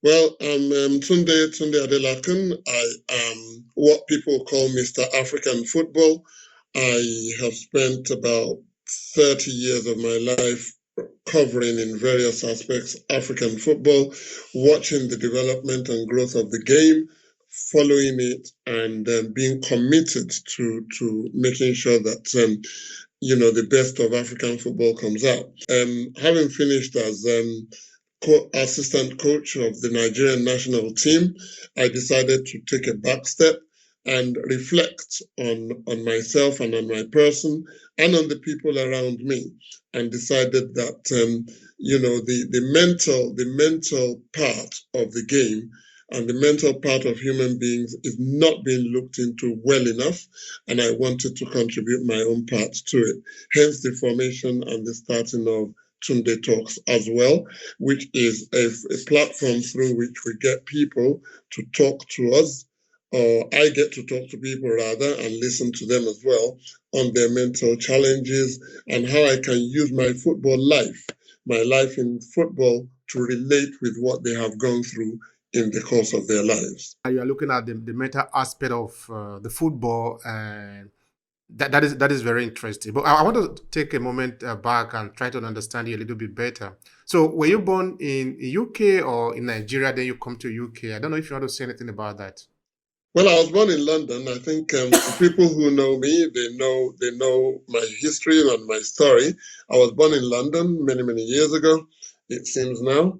Well, I'm Tunde Adelakun. I am what people call Mr. African Football. I have spent about 30 years of my life covering in various aspects African football, watching the development and growth of the game, following it, and being committed to making sure that the best of African football comes out. Having finished as assistant coach of the Nigerian national team, I decided to take a back step and reflect on myself and on my person and on the people around me, and decided that the mental part of the game and the mental part of human beings is not being looked into well enough, and I wanted to contribute my own part to it. Hence the formation and the starting of Tunde Talks as well, which is a platform through which we get people to talk to us, or I get to talk to people rather and listen to them as well on their mental challenges and how I can use my life in football, to relate with what they have gone through in the course of their lives. You are looking at the mental aspect of the football, and that is very interesting. But I want to take a moment back and try to understand you a little bit better. So, were you born in UK or in Nigeria? Then you come to UK. I don't know if you want to say anything about that. Well, I was born in London. I think people who know me, they know my history and my story. I was born in London many many years ago, it seems now,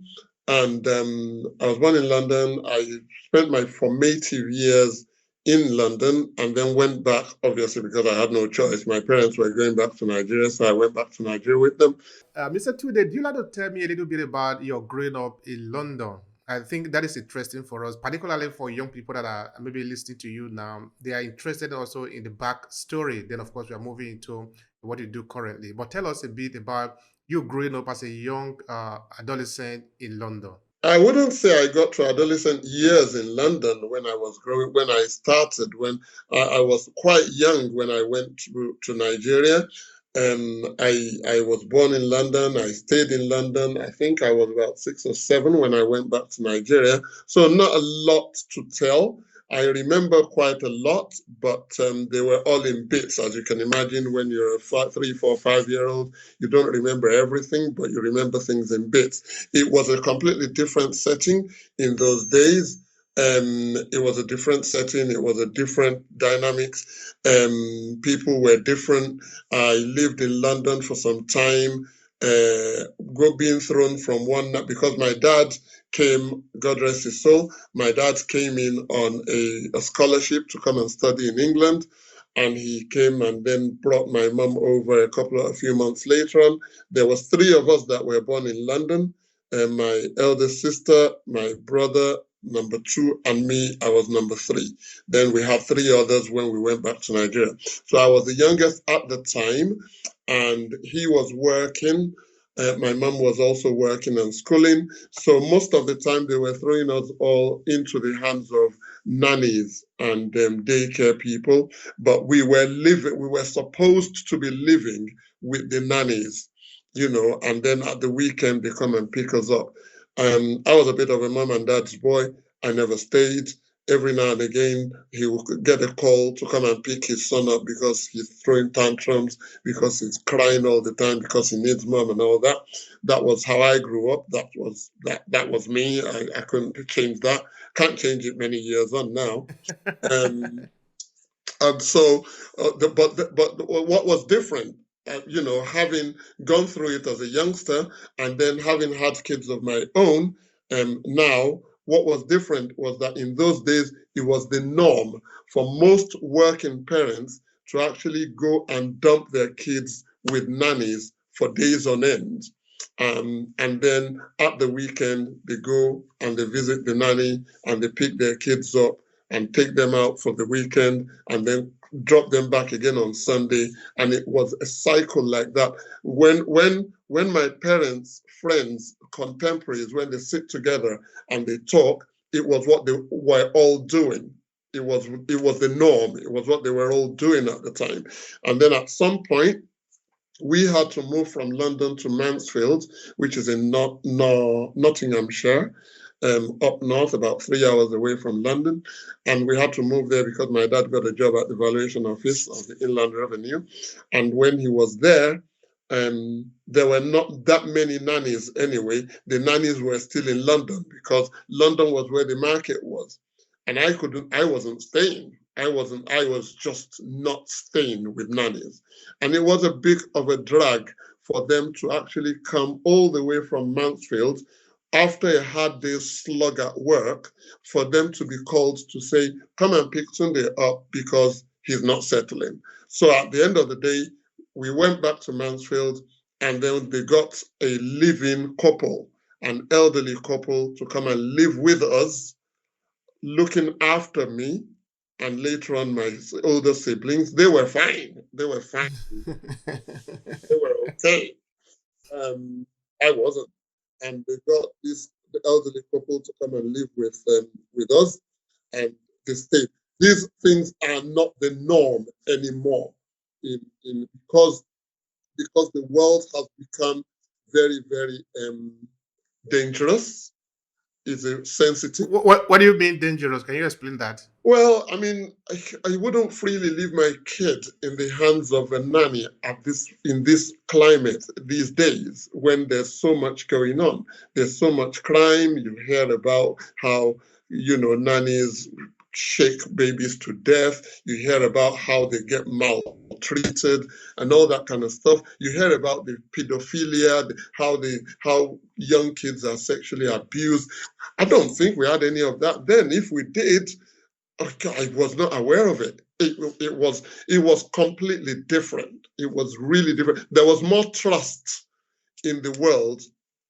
and I was born in London. I spent my formative years in London, and then went back, obviously because I had no choice. My parents were going back to Nigeria, so I went back to Nigeria with them. Mr. Tude, do you like to tell me a little bit about your growing up in London? I think that is interesting for us, particularly for young people that are maybe listening to you now. They are interested also in the back story. Then, of course, we are moving into what you do currently. But tell us a bit about you growing up as a young adolescent in London. I wouldn't say I got to adolescent years in London when I was growing, when I started, when I was quite young when I went to Nigeria. I was born in London. I stayed in London. I think I was about 6 or 7 when I went back to Nigeria. So not a lot to tell. I remember quite a lot, but they were all in bits, as you can imagine. When you're a 3, 4, 5 year old, you don't remember everything, but you remember things in bits. It was a completely different setting in those days. It was a different setting. It was a different dynamics. People were different. I lived in London for some time, being thrown from one, because my dad came, God rest his soul, my dad came in on a scholarship to come and study in England. And he came and then brought my mum over a few months later on. There was 3 of us that were born in London. My eldest sister, my brother, number 2, and me, I was number 3. Then we had 3 others when we went back to Nigeria. So I was the youngest at the time, and he was working. My mum was also working and schooling. So most of the time, they were throwing us all into the hands of nannies and daycare people. But we were supposed to be living with the nannies, and then at the weekend, they come and pick us up. I was a bit of a mom and dad's boy. I never stayed. Every now and again, he would get a call to come and pick his son up because he's throwing tantrums, because he's crying all the time, because he needs mom and all that. That was how I grew up. That was me. I couldn't change that. Can't change it many years on now. Um, and so, but what was different, having gone through it as a youngster and then having had kids of my own, now what was different was that in those days it was the norm for most working parents to actually go and dump their kids with nannies for days on end. And then at the weekend, they go and they visit the nanny and they pick their kids up and take them out for the weekend and then drop them back again on Sunday. And it was a cycle like that. When my parents, friends, contemporaries, when they sit together and they talk, it was what they were all doing. It was the norm. It was what they were all doing at the time. And then at some point, we had to move from London to Mansfield, which is in Nottinghamshire. up north, about 3 hours away from London. And we had to move there because my dad got a job at the valuation office of the Inland Revenue. And when he was there, there were not that many nannies anyway. The nannies were still in London because London was where the market was. And I wasn't staying. I was just not staying with nannies. And it was a bit of a drag for them to actually come all the way from Mansfield after a hard day's slog at work, for them to be called to say, come and pick Tunde up because he's not settling. So at the end of the day, we went back to Mansfield, and then they got a living couple, an elderly couple, to come and live with us, looking after me, and later on my older siblings. They were fine. They were fine. They were okay. I wasn't. And they got the elderly couple to come and live with us, and they stayed. These things are not the norm anymore, in because the world has become very, very dangerous. Is a sensitive. What do you mean dangerous? Can you explain that? Well, I mean, I wouldn't freely leave my kid in the hands of a nanny in this climate these days, when there's so much going on. There's so much crime. You hear about how, nannies shake babies to death. You hear about how they get maltreated and all that kind of stuff. You hear about the pedophilia, how young kids are sexually abused. I don't think we had any of that then. If we did, I was not aware of it. It was completely different. It was really different. There was more trust in the world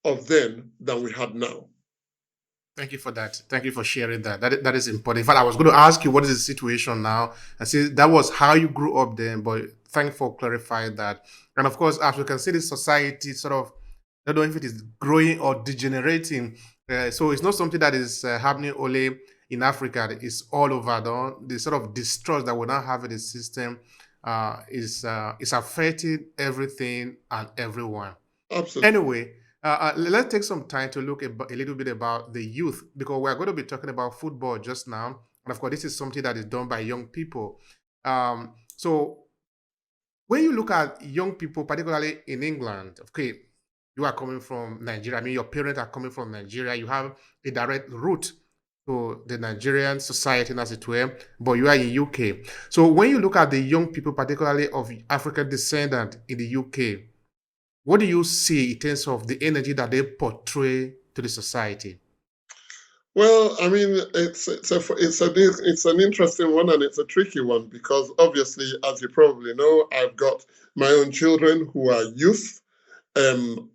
of then than we had now. Thank you for that. Thank you for sharing that. That is important. In fact, I was going to ask you what is the situation now. I see that was how you grew up then, but thank you for clarifying that. And of course, as we can see, the society sort of, I don't know if it is growing or degenerating. So it's not something that is happening only in Africa. It's all over. The sort of distrust that we now have in the system is affecting everything and everyone. Absolutely. Anyway, let's take some time to look a little bit about the youth, because we're going to be talking about football just now. And of course, this is something that is done by young people. So when you look at young people, particularly in England, okay, you are coming from Nigeria. I mean, your parents are coming from Nigeria. You have a direct route to the Nigerian society, as it were, but you are in UK. So when you look at the young people, particularly of African descent in the UK, what do you see in terms of the energy that they portray to the society? Well, I mean, it's an interesting one, and it's a tricky one, because obviously, as you probably know, I've got my own children who are youth, um,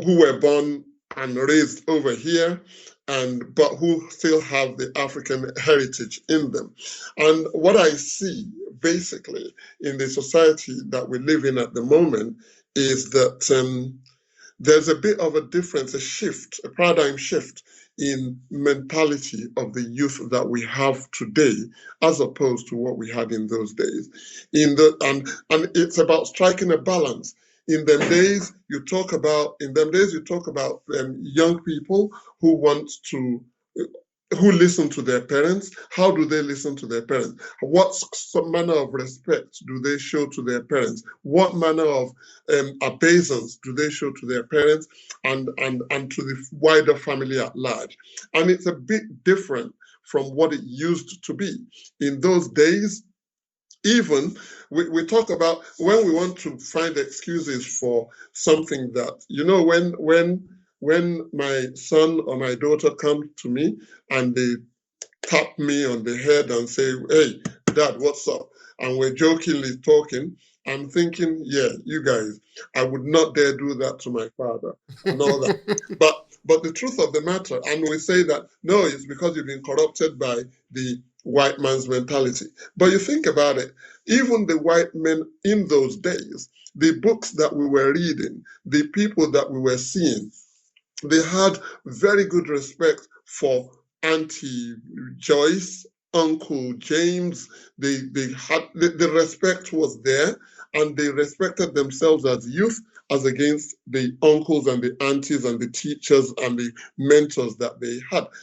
who were born and raised over here, but who still have the African heritage in them. And what I see basically in the society that we live in at the moment is that there's a bit of a difference, a paradigm shift in mentality of the youth that we have today, as opposed to what we had in those days. And it's about striking a balance. In them days, you talk about young people who want to who listen to their parents. How do they listen to their parents? What manner of respect do they show to their parents? What manner of obeisance do they show to their parents and to the wider family at large? And it's a bit different from what it used to be. In those days, even we talk about when we want to find excuses for something that, when my son or my daughter come to me and they tap me on the head and say, hey, Dad, what's up? And we're jokingly talking, I'm thinking, yeah, you guys, I would not dare do that to my father and all that. But the truth of the matter, and we say that, no, it's because you've been corrupted by the white man's mentality. But you think about it, even the white men in those days, the books that we were reading, the people that we were seeing, they had very good respect for Auntie Joyce, Uncle James. The respect was there, and they respected themselves as youth, as against the uncles and the aunties and the teachers and the mentors that they had.